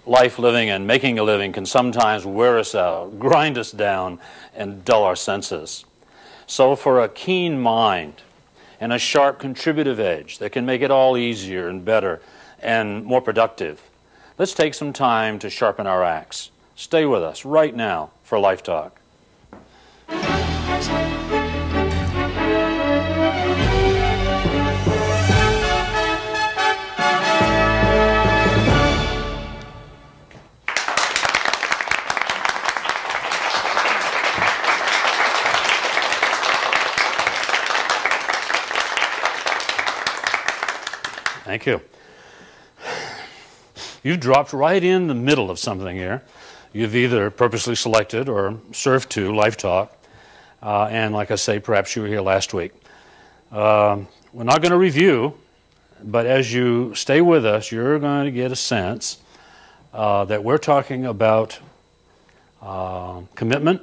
life living and making a living can sometimes wear us out, grind us down, and dull our senses. So for a keen mind and a sharp contributive edge that can make it all easier and better and more productive, let's take some time to sharpen our axe. Stay with us right now for Life Talk. Thank you. You've dropped right in the middle of something here. You've either purposely selected or surfed to Life Talk. And like I say, perhaps you were here last week. We're not going to review, but as you stay with us, you're going to get a sense that we're talking about commitment,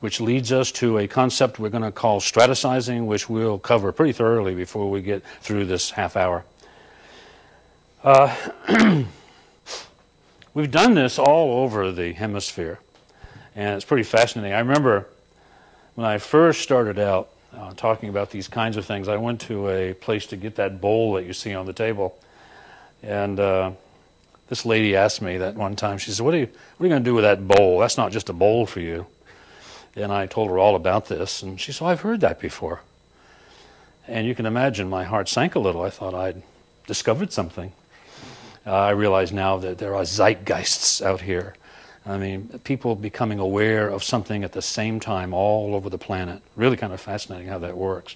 which leads us to a concept we're going to call stratisizing, which we'll cover pretty thoroughly before we get through this half hour. We've done this all over the hemisphere, and it's pretty fascinating. I remember when I first started out talking about these kinds of things, I went to a place to get that bowl that you see on the table, and this lady asked me that one time, she said, what are you going to do with that bowl? That's not just a bowl for you. And I told her all about this, and she said, I've heard that before. And you can imagine my heart sank a little. I thought I'd discovered something. I realize now that there are zeitgeists out here. I mean, people becoming aware of something at the same time all over the planet. Really kind of fascinating how that works.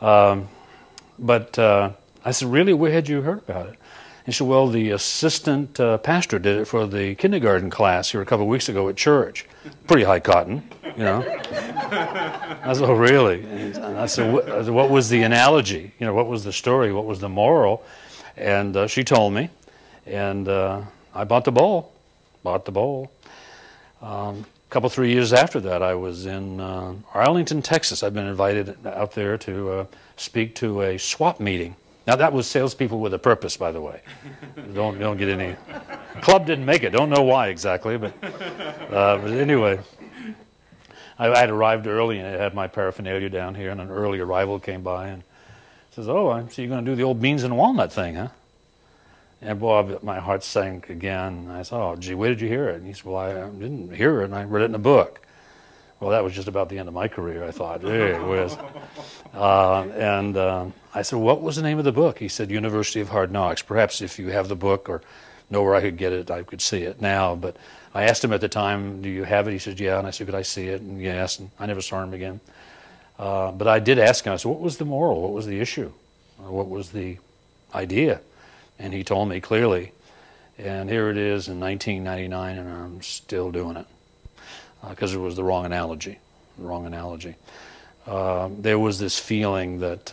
But I said, really, where had you heard about it? And she said, well, the assistant pastor did it for the kindergarten class here a couple of weeks ago at church. Pretty high cotton, you know. I said, oh, really? And I said, what was the analogy? You know, what was the story? What was the moral? And she told me, and I bought the bowl. A couple, 3 years after that, I was in Arlington, Texas. I've been invited out there to speak to a swap meeting. Now, that was salespeople with a purpose, by the way. Don't get any. Club didn't make it. Don't know why exactly, but anyway. I had arrived early, and I had my paraphernalia down here, and an early arrival came by and says, oh, so you're going to do the old beans and walnut thing, huh? And boy, my heart sank again. I said, oh, gee, where did you hear it? And he said, well, I didn't hear it, and I read it in a book. Well, that was just about the end of my career, I thought. Hey, whiz. I said, what was the name of the book? He said, University of Hard Knocks. Perhaps if you have the book or know where I could get it, I could see it now. But I asked him at the time, do you have it? He said, yeah. And I said, could I see it? And yes, and I never saw him again. But I did ask him, I said, what was the moral? What was the issue? What was the idea? And he told me clearly. And here it is in 1999, and I'm still doing it. Because it was the wrong analogy. There was this feeling that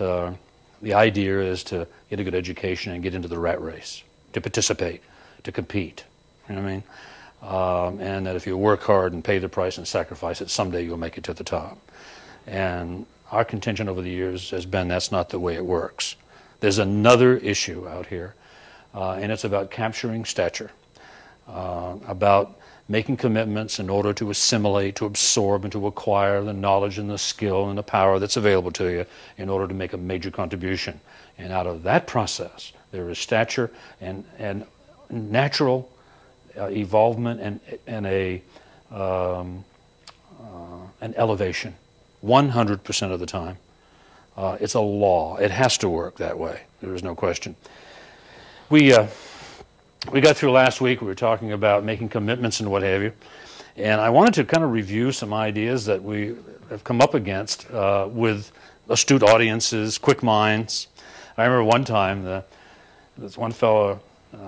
the idea is to get a good education and get into the rat race, to participate, to compete. You know what I mean? And that if you work hard and pay the price and sacrifice it, someday you'll make it to the top. And our contention over the years has been that's not the way it works. There's another issue out here, and it's about capturing stature, about making commitments in order to assimilate, to absorb, and to acquire the knowledge and the skill and the power that's available to you in order to make a major contribution. And out of that process, there is stature and natural evolvement and an elevation, 100% of the time. It's a law. It has to work that way. There is no question. We got through last week, we were talking about making commitments and what have you. And I wanted to kind of review some ideas that we have come up against with astute audiences, quick minds. I remember one time, this one fellow,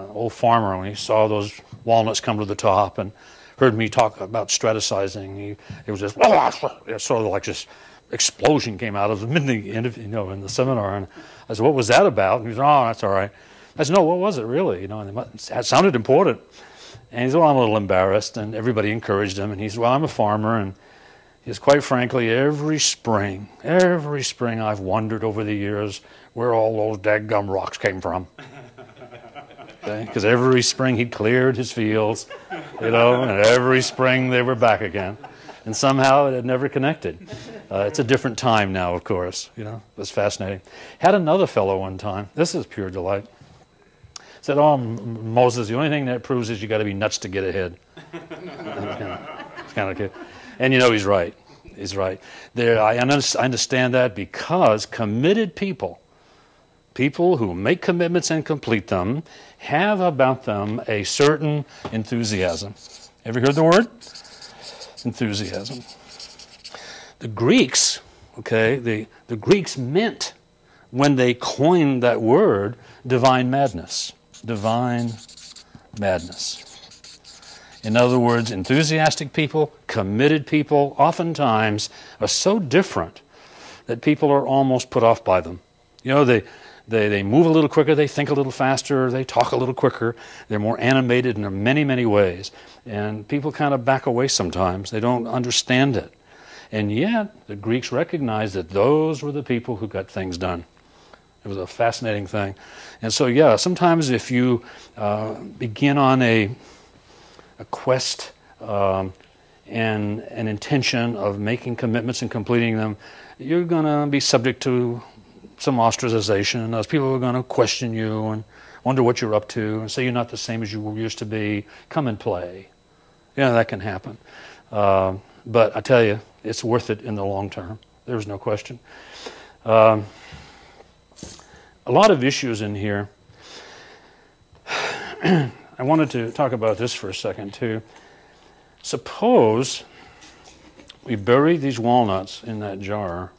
old farmer, when he saw those walnuts come to the top and heard me talk about stratisizing, it was just, sort of like this explosion came out of him in the seminar. And I said, what was that about? And he said, oh, that's all right. I said, no, what was it really? And it sounded important. And he said, well, I'm a little embarrassed. And everybody encouraged him. And he said, well, I'm a farmer. And he says, quite frankly, every spring I've wondered over the years where all those dadgum rocks came from. Because every spring he cleared his fields, and every spring they were back again. And somehow it had never connected. It's a different time now, of course. It was fascinating. Had another fellow one time. This is pure delight. Said, "Oh, Moses, the only thing that proves is you got to be nuts to get ahead." It's kind of good. And he's right. He's right. I understand that because committed people who make commitments and complete them, have about them a certain enthusiasm. Ever heard the word? Enthusiasm. The Greeks, the Greeks meant, when they coined that word, divine madness. Divine madness. In other words, enthusiastic people, committed people, oftentimes are so different that people are almost put off by them. They move a little quicker, they think a little faster, they talk a little quicker, they're more animated in many, many ways. And people kind of back away sometimes. They don't understand it. And yet, the Greeks recognized that those were the people who got things done. It was a fascinating thing. And so, sometimes if you begin on a quest and an intention of making commitments and completing them, you're going to be subject to some ostracization. Those people are going to question you and wonder what you're up to and say you're not the same as you used to be. Come and play. That can happen. But I tell you, it's worth it in the long term. There's no question. A lot of issues in here. I wanted to talk about this for a second too. Suppose we buried these walnuts in that jar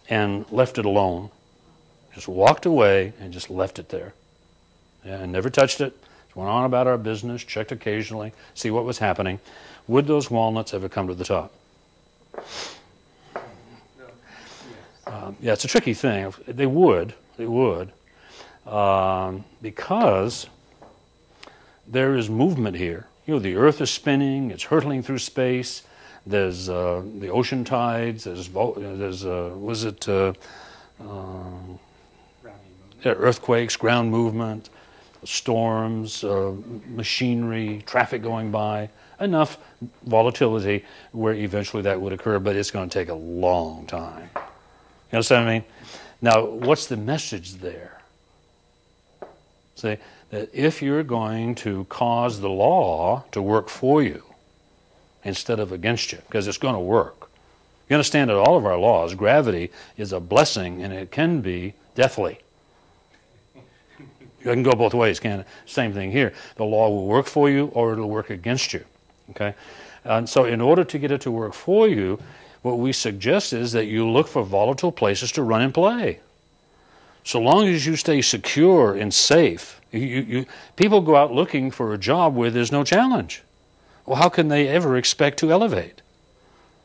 and left it alone. Just walked away and just left it there. And never touched it. Just went on about our business, checked occasionally, see what was happening. Would those walnuts ever come to the top? It's a tricky thing. They would, because there is movement here. The earth is spinning, it's hurtling through space, there's the ocean tides, there's earthquakes, ground movement, storms, machinery, traffic going by, enough volatility where eventually that would occur, but it's going to take a long time. You understand what I mean? Now, what's the message there? See, that if you're going to cause the law to work for you instead of against you, because it's going to work. You understand that all of our laws, gravity is a blessing and it can be deathly. You can go both ways, can't it? Same thing here. The law will work for you or it'll work against you. Okay? And so in order to get it to work for you, what we suggest is that you look for volatile places to run and play. So long as you stay secure and safe, people go out looking for a job where there's no challenge. Well, how can they ever expect to elevate?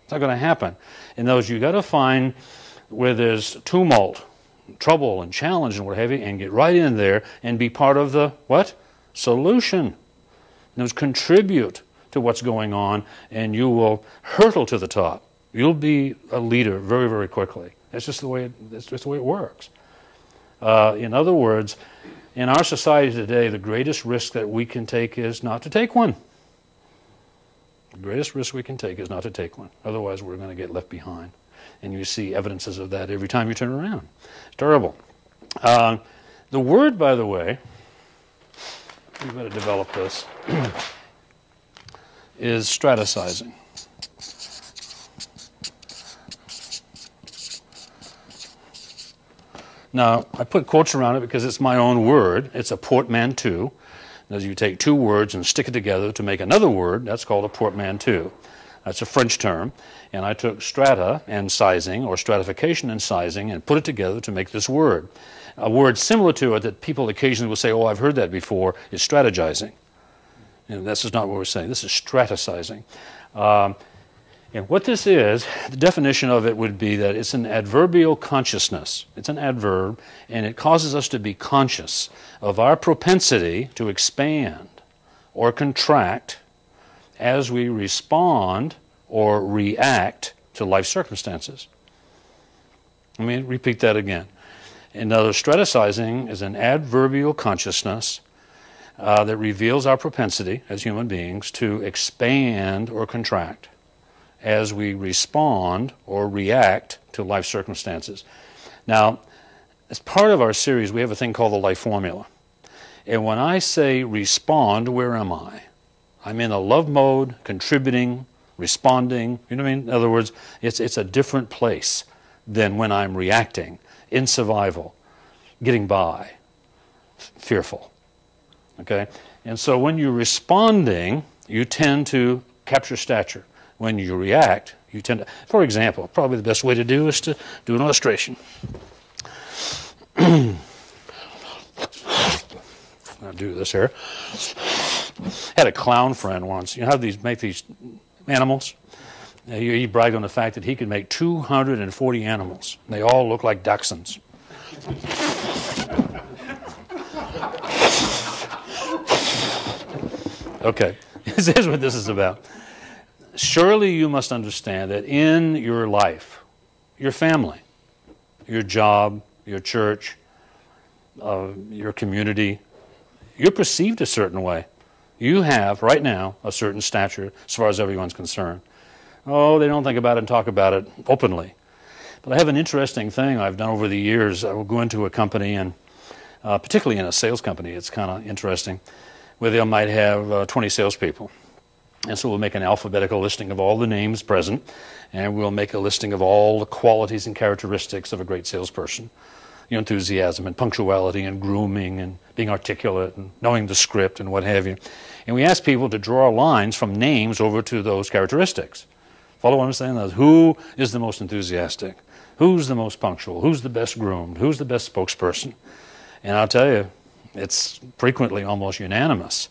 It's not going to happen. In those, you've got to find where there's tumult, trouble, and challenge and what have you, and get right in there and be part of the, what? Solution. Those contribute to what's going on, and you will hurtle to the top. You'll be a leader very, very quickly. That's just the way it works. In other words, in our society today, the greatest risk that we can take is not to take one. The greatest risk we can take is not to take one. Otherwise, we're going to get left behind. And you see evidences of that every time you turn around. It's terrible. The word, by the way, we better develop this, is stratisizing. Now, I put quotes around it because it's my own word. It's a portmanteau. As you take two words and stick it together to make another word, that's called a portmanteau. That's a French term. And I took strata and sizing, or stratification and sizing, and put it together to make this word. A word similar to it that people occasionally will say, oh, I've heard that before, is strategizing. And this is not what we're saying. This is stratisizing. And what this is, the definition of it would be that it's an adverbial consciousness. It's an adverb, and it causes us to be conscious of our propensity to expand or contract as we respond or react to life circumstances. Let me repeat that again. In other words, stratisizing is an adverbial consciousness that reveals our propensity as human beings to expand or contract as we respond or react to life circumstances. Now, as part of our series, we have a thing called the life formula. And when I say respond, where am I? I'm in a love mode, contributing, responding. You know what I mean? In other words, it's a different place than when I'm reacting, in survival, getting by, fearful. Okay? And so when you're responding, you tend to capture stature. When you react, you tend to... For example, probably the best way to do is to do an illustration. I'll do this here. Had a clown friend once. You know how make these animals? He bragged on the fact that he could make 240 animals. They all look like dachshunds. Okay, here's what this is about. Surely you must understand that in your life, your family, your job, your church, your community, you're perceived a certain way. You have, right now, a certain stature as far as everyone's concerned. Oh, they don't think about it and talk about it openly. But I have an interesting thing I've done over the years. I will go into a company, and particularly in a sales company, it's kind of interesting, where they might have 20 salespeople. And so we'll make an alphabetical listing of all the names present, and we'll make a listing of all the qualities and characteristics of a great salesperson. Your enthusiasm and punctuality and grooming and being articulate and knowing the script and what have you. And we ask people to draw lines from names over to those characteristics. Follow what I'm saying? Who is the most enthusiastic? Who's the most punctual? Who's the best groomed? Who's the best spokesperson? And I'll tell you, it's frequently almost unanimous.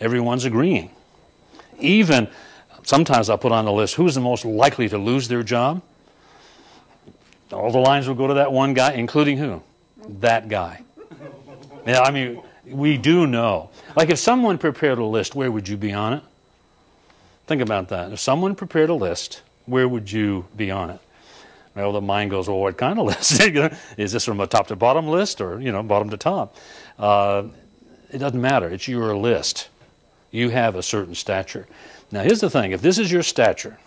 Everyone's agreeing. Even, sometimes I'll put on the list, who's the most likely to lose their job? All the lines will go to that one guy, including who? That guy. Yeah, I mean, we do know. Like if someone prepared a list, where would you be on it? Think about that. If someone prepared a list, where would you be on it? Well, the mind goes, well, what kind of list? Is this from a top to bottom list or, bottom to top? It doesn't matter. It's your list. You have a certain stature. Now, here's the thing. If this is your stature,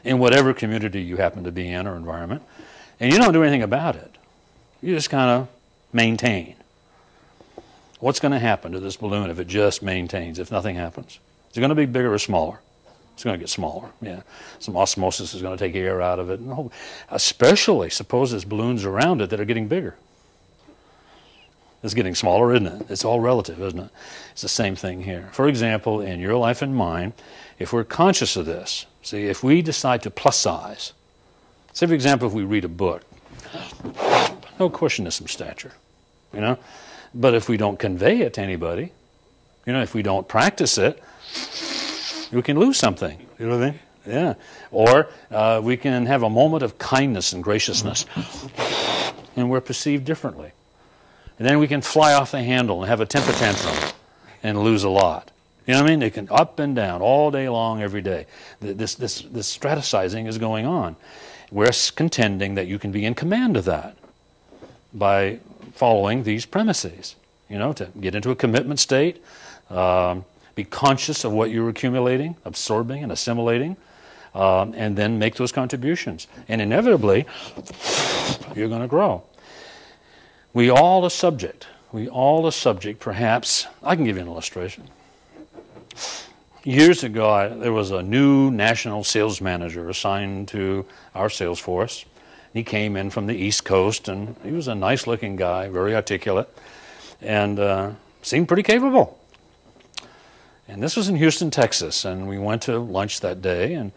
in whatever community you happen to be in or environment, and you don't do anything about it, you just kind of maintain. What's going to happen to this balloon if it just maintains, if nothing happens? Is it going to be bigger or smaller? It's going to get smaller, yeah. Some osmosis is going to take air out of it. Especially, suppose there's balloons around it that are getting bigger. It's getting smaller, isn't it? It's all relative, isn't it? It's the same thing here. For example, in your life and mine, if we're conscious of this, see, if we decide to plus size, say, for example, if we read a book, no question there's some stature, But if we don't convey it to anybody, if we don't practice it, we can lose something. You know what I mean? Yeah. Or we can have a moment of kindness and graciousness, and we're perceived differently. And then we can fly off the handle and have a temper tantrum and lose a lot. You know what I mean? It can up and down all day long, every day. This stratisizing is going on. We're contending that you can be in command of that by following these premises. To get into a commitment state, be conscious of what you're accumulating, absorbing and assimilating, and then make those contributions. And inevitably, you're going to grow. We all are subject. Perhaps. I can give you an illustration. Years ago, there was a new national sales manager assigned to our sales force. He came in from the East Coast, and he was a nice-looking guy, very articulate, and seemed pretty capable. And this was in Houston, Texas, and we went to lunch that day, and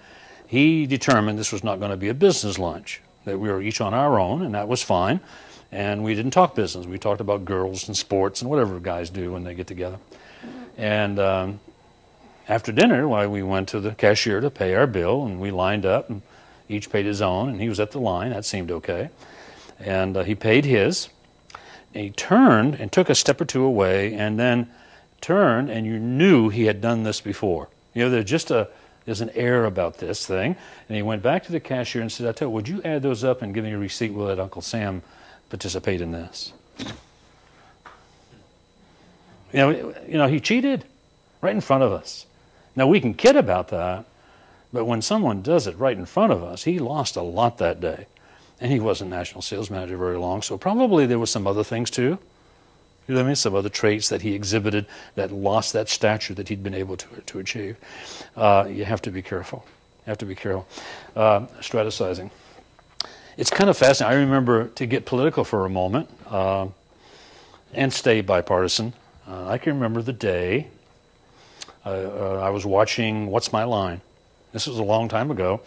he determined this was not going to be a business lunch, that we were each on our own, and that was fine. And we didn't talk business. We talked about girls and sports and whatever guys do when they get together. And after dinner, we went to the cashier to pay our bill, and we lined up, and each paid his own, and he was at the line. That seemed okay. And he paid his. And he turned and took a step or two away, and then turned, and you knew he had done this before. There's an air about this thing. And he went back to the cashier and said, I tell you, would you add those up and give me a receipt? We'll let Uncle Sam participate in this. You know, he cheated right in front of us. Now, we can kid about that, but when someone does it right in front of us, he lost a lot that day. And he wasn't national sales manager very long, so probably there were some other things too. You know what I mean? Some other traits that he exhibited that lost that stature that he'd been able to achieve. You have to be careful. You have to be careful. Stratisizing. It's kind of fascinating. I remember, to get political for a moment and stay bipartisan, I can remember the day I was watching What's My Line? This was a long time ago.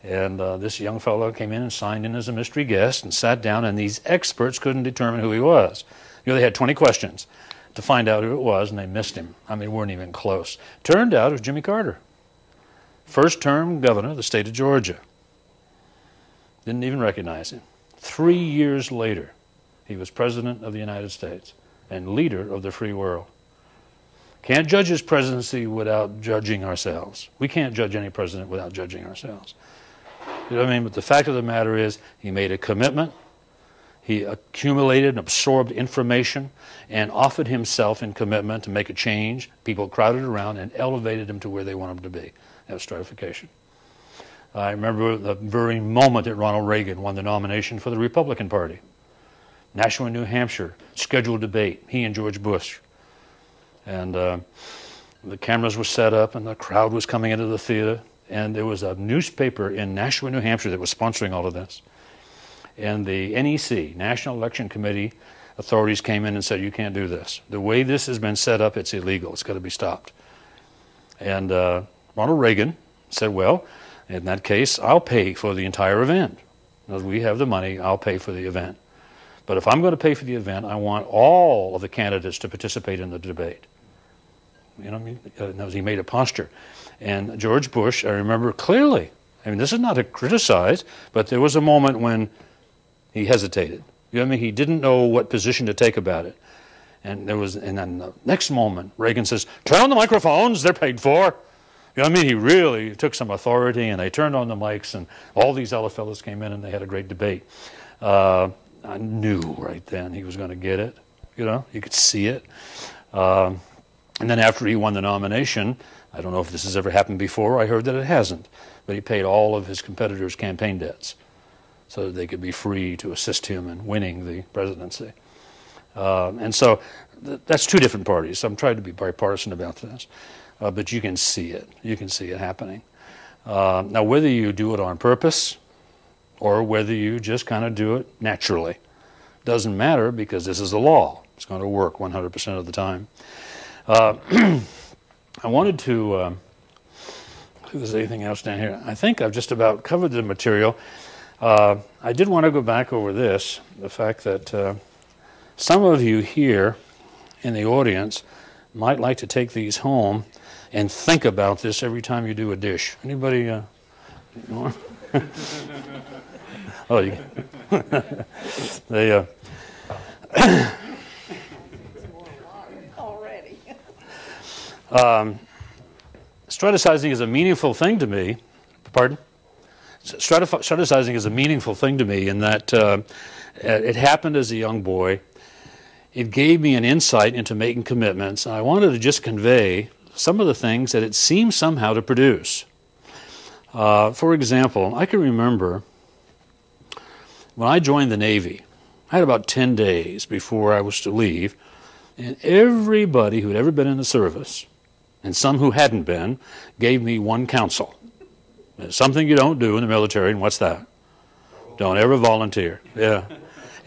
And this young fellow came in and signed in as a mystery guest and sat down, and these experts couldn't determine who he was. You know, they had 20 questions to find out who it was, and they missed him. I mean, weren't even close. Turned out it was Jimmy Carter, first-term governor of the state of Georgia. Didn't even recognize him. 3 years later, he was president of the United States and leader of the free world. Can't judge his presidency without judging ourselves. We can't judge any president without judging ourselves. You know what I mean? But the fact of the matter is, he made a commitment, he accumulated and absorbed information, and offered himself in commitment to make a change. People crowded around and elevated him to where they wanted him to be. That was stratification. I remember the very moment that Ronald Reagan won the nomination for the Republican Party. Nashua, New Hampshire, scheduled debate, he and George Bush. And the cameras were set up, and the crowd was coming into the theater. And there was a newspaper in Nashua, New Hampshire that was sponsoring all of this. And the NEC, National Election Committee, authorities came in and said, you can't do this. The way this has been set up, it's illegal. It's got to be stopped. And Ronald Reagan said, well, in that case, I'll pay for the entire event. As we have the money, I'll pay for the event. But if I'm going to pay for the event, I want all of the candidates to participate in the debate. You know what I mean? He made a posture. And George Bush, I remember clearly, I mean, this is not to criticize, but there was a moment when he hesitated. You know what I mean? He didn't know what position to take about it. And then the next moment, Reagan says, turn on the microphones, they're paid for. You know what I mean? He really took some authority, and they turned on the mics, and all these other fellows came in, and they had a great debate. I knew right then he was going to get it. You know, you could see it. And then after he won the nomination, I don't know if this has ever happened before. I heard that it hasn't. But he paid all of his competitors' campaign debts so that they could be free to assist him in winning the presidency. And so that's two different parties. I'm trying to be bipartisan about this. But you can see it. You can see it happening. Now, whether you do it on purpose or whether you just kind of do it naturally doesn't matter, because this is the law. It's going to work 100% of the time. I wanted to, if there's anything else down here, I think I've just about covered the material. I did want to go back over this, the fact that some of you here in the audience might like to take these home and think about this every time you do a dish. Anybody? You want? Oh, you. They. Stratisizing is a meaningful thing to me. Pardon? Stratisizing is a meaningful thing to me in that it happened as a young boy. It gave me an insight into making commitments, and I wanted to just convey some of the things that it seems somehow to produce. For example, I can remember when I joined the Navy, I had about 10 days before I was to leave, and everybody who had ever been in the service, and some who hadn't been, gave me one counsel. There's something you don't do in the military, and what's that? Don't ever volunteer. Yeah.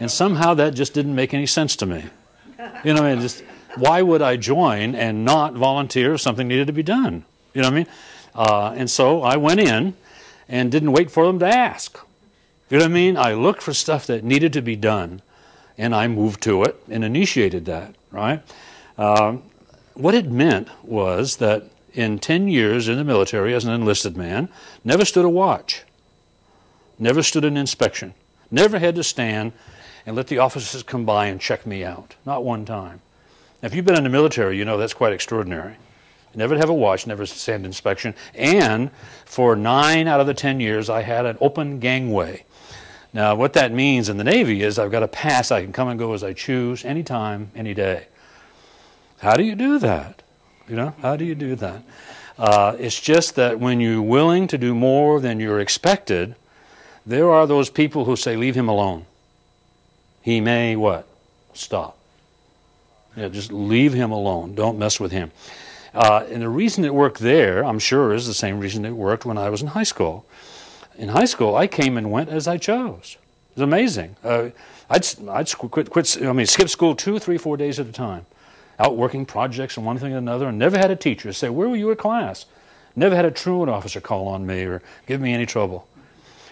And somehow that just didn't make any sense to me. You know what I mean? Just, why would I join and not volunteer if something needed to be done? You know what I mean? And so I went in and didn't wait for them to ask. You know what I mean? I looked for stuff that needed to be done, and I moved to it and initiated that, right? What it meant was that in 10 years in the military as an enlisted man, never stood a watch, never stood an inspection, never had to stand and let the officers come by and check me out. Not one time. Now, if you've been in the military, you know that's quite extraordinary. Never have a watch, never stand inspection. And for 9 out of the 10 years, I had an open gangway Now, what that means in the Navy is I've got a pass. I can come and go as I choose, anytime, any day. How do you do that? You know, how do you do that? It's just that when you're willing to do more than you're expected, there are those people who say, leave him alone. He may what? Stop. Yeah, just leave him alone. Don't mess with him. And the reason it worked there, I'm sure, is the same reason it worked when I was in high school. In high school, I came and went as I chose. It was amazing. I'd skip school 2, 3, 4 days at a time, out working projects and one thing and another, and never had a teacher say, where were you at class? Never had a truant officer call on me or give me any trouble.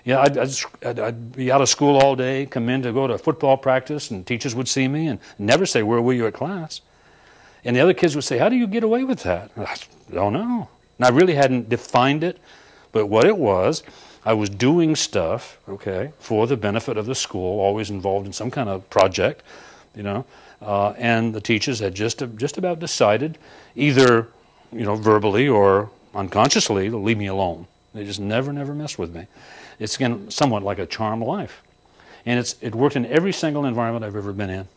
Yeah, I'd be out of school all day, come in to go to football practice, and teachers would see me and never say, where were you at class? And the other kids would say, how do you get away with that? I don't know. And I really hadn't defined it, but what it was, I was doing stuff, okay, for the benefit of the school, always involved in some kind of project, you know, and the teachers had just about decided, either, you know, verbally or unconsciously, to leave me alone. They just never messed with me. It's, again, somewhat like a charmed life. And it worked in every single environment I've ever been in.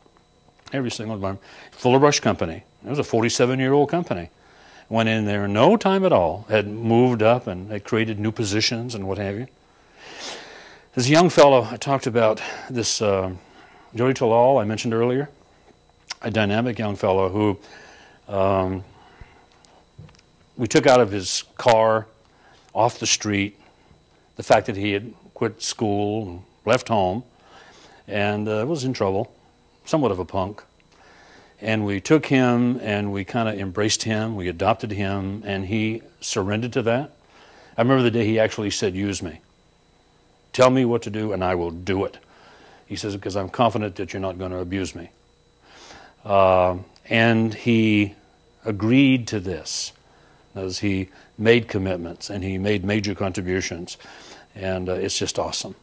Every single environment. Fuller Brush Company. It was a 47-year-old company. Went in there in no time at all. Had moved up and had created new positions and what have you. This young fellow, I talked about this Jody Talal I mentioned earlier. A dynamic young fellow who we took out of his car, off the street, the fact that he had quit school and left home and was in trouble, somewhat of a punk. And we took him and we kind of embraced him, we adopted him, and he surrendered to that. I remember the day he actually said, use me. Tell me what to do and I will do it. He says, because I'm confident that you're not going to abuse me. And he agreed to this as he made commitments and he made major contributions. And it's just awesome.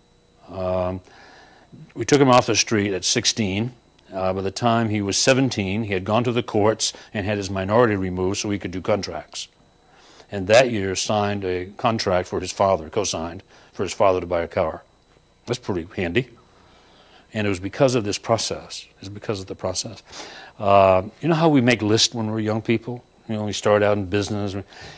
We took him off the street at 16. By the time he was 17, he had gone to the courts and had his minority removed so he could do contracts. And that year signed a contract for his father, co-signed, for his father to buy a car. That's pretty handy. And it was because of this process. It was because of the process. You know how we make lists when we're young people? You know, we start out in business.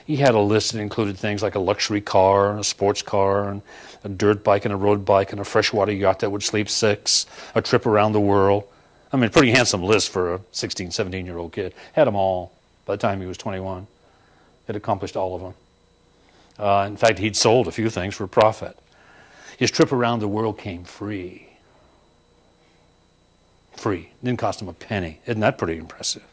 He had a list that included things like a luxury car, and a sports car, and a dirt bike, and a road bike, and a freshwater yacht that would sleep 6, a trip around the world. I mean, a pretty handsome list for a 16, 17-year-old kid. Had them all by the time he was 21. Had accomplished all of them. In fact, he'd sold a few things for profit. His trip around the world came free. Free. Didn't cost him a penny. Isn't that pretty impressive?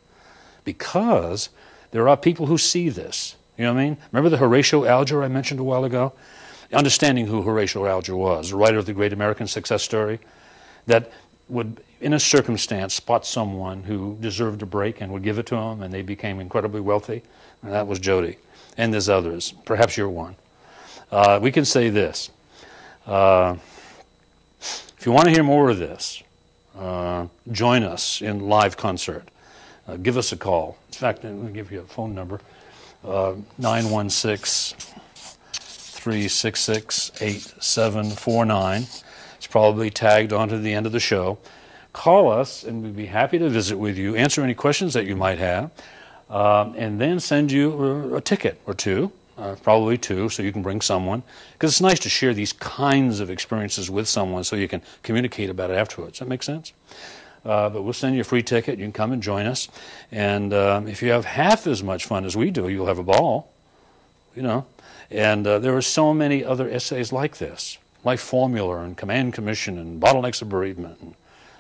Because there are people who see this. You know what I mean? Remember the Horatio Alger I mentioned a while ago? Understanding who Horatio Alger was, the writer of the Great American Success Story, that would, in a circumstance, spot someone who deserved a break and would give it to them, and they became incredibly wealthy. And that was Jody. And there's others. Perhaps you're one. We can say this. If you want to hear more of this, join us in live concert. Give us a call. In fact, I'm going to give you a phone number, 916-366-8749. It's probably tagged onto the end of the show. Call us, and we'd be happy to visit with you, answer any questions that you might have, and then send you a ticket or two, probably 2, so you can bring someone. Because it's nice to share these kinds of experiences with someone so you can communicate about it afterwards. Does that make sense? But we'll send you a free ticket. You can come and join us. And if you have half as much fun as we do, you'll have a ball, you know. And there are so many other essays like this, like Formula and Command Commission and Bottlenecks of Bereavement and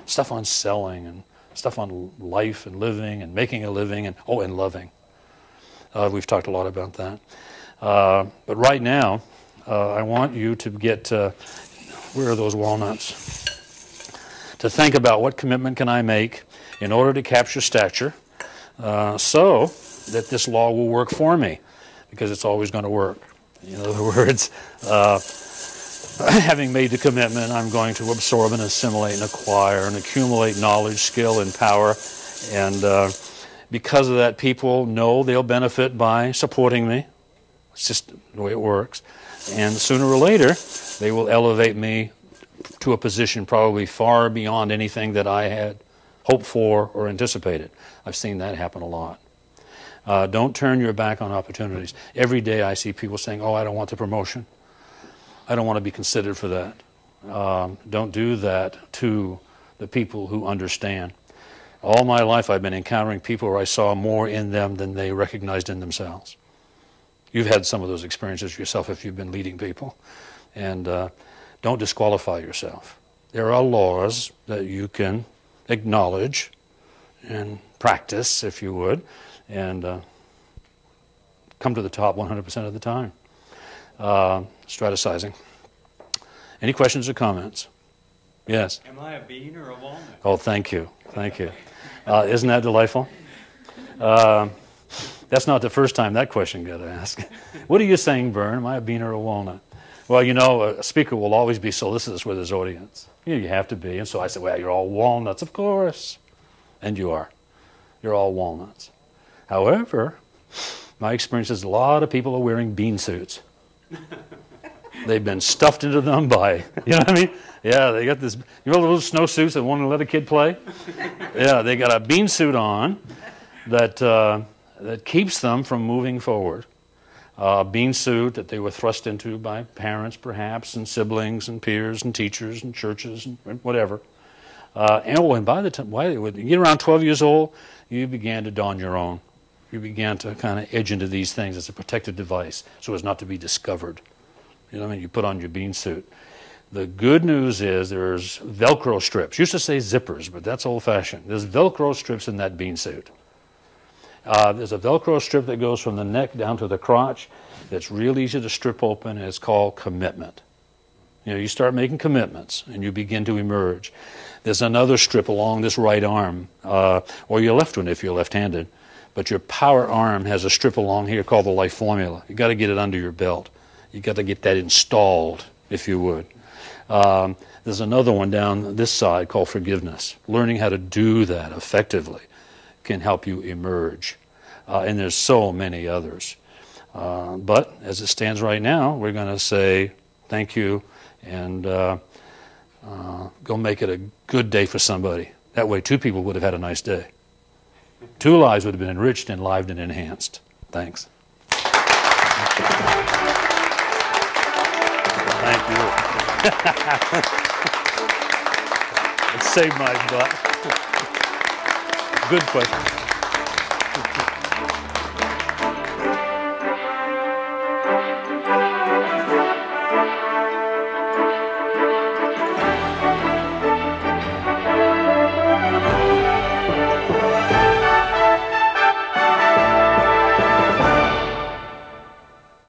stuff on selling and stuff on life and living and making a living and, and loving. We've talked a lot about that. But right now, I want you to get, where are those walnuts? To think about what commitment can I make in order to capture stature so that this law will work for me, because it's always going to work. In other words, having made the commitment, I'm going to absorb and assimilate and acquire and accumulate knowledge, skill, and power. And because of that, people know they'll benefit by supporting me. It's just the way it works. And sooner or later, they will elevate me to a position probably far beyond anything that I had hoped for or anticipated. I've seen that happen a lot. Don't turn your back on opportunities. Every day I see people saying, oh, I don't want the promotion. I don't want to be considered for that. Don't do that to the people who understand. All my life I've been encountering people where I saw more in them than they recognized in themselves. You've had some of those experiences yourself if you've been leading people. And don't disqualify yourself. There are laws that you can acknowledge and practice, if you would, and come to the top 100% of the time. Stratisizing. Any questions or comments? Yes? Am I a bean or a walnut? Oh, thank you. Thank you. Isn't that delightful? That's not the first time that question got asked. What are you saying, Bern? Am I a bean or a walnut? Well, you know, a speaker will always be solicitous with his audience. You have to be. And so I said, well, you're all walnuts, of course. And you are. You're all walnuts. However, my experience is a lot of people are wearing bean suits. They've been stuffed into them by, you know what I mean? Yeah, they got this, you know, the little snowsuits that want to let a kid play? Yeah, they got a bean suit on that, that keeps them from moving forward. A bean suit that they were thrust into by parents, perhaps, and siblings, and peers, and teachers, and churches, and whatever. And by the time, you get around 12 years old, you began to don your own. You began to kind of edge into these things as a protective device so as not to be discovered. You know what I mean? You put on your bean suit. The good news is there's Velcro strips. Used to say zippers, but that's old-fashioned. There's Velcro strips in that bean suit. There's a Velcro strip that goes from the neck down to the crotch that's real easy to strip open, and it's called commitment. You know, you start making commitments, and you begin to emerge. There's another strip along this right arm, or your left one if you're left-handed, but your power arm has a strip along here called the life formula. You've got to get it under your belt. You've got to get that installed, if you would. There's another one down this side called forgiveness. Learning how to do that effectively can help you emerge. And there's so many others. But as it stands right now, we're going to say thank you and go make it a good day for somebody. That way 2 people would have had a nice day. 2 lives would have been enriched, enlivened, and enhanced. Thanks. Thank you. It saved my butt. Good question.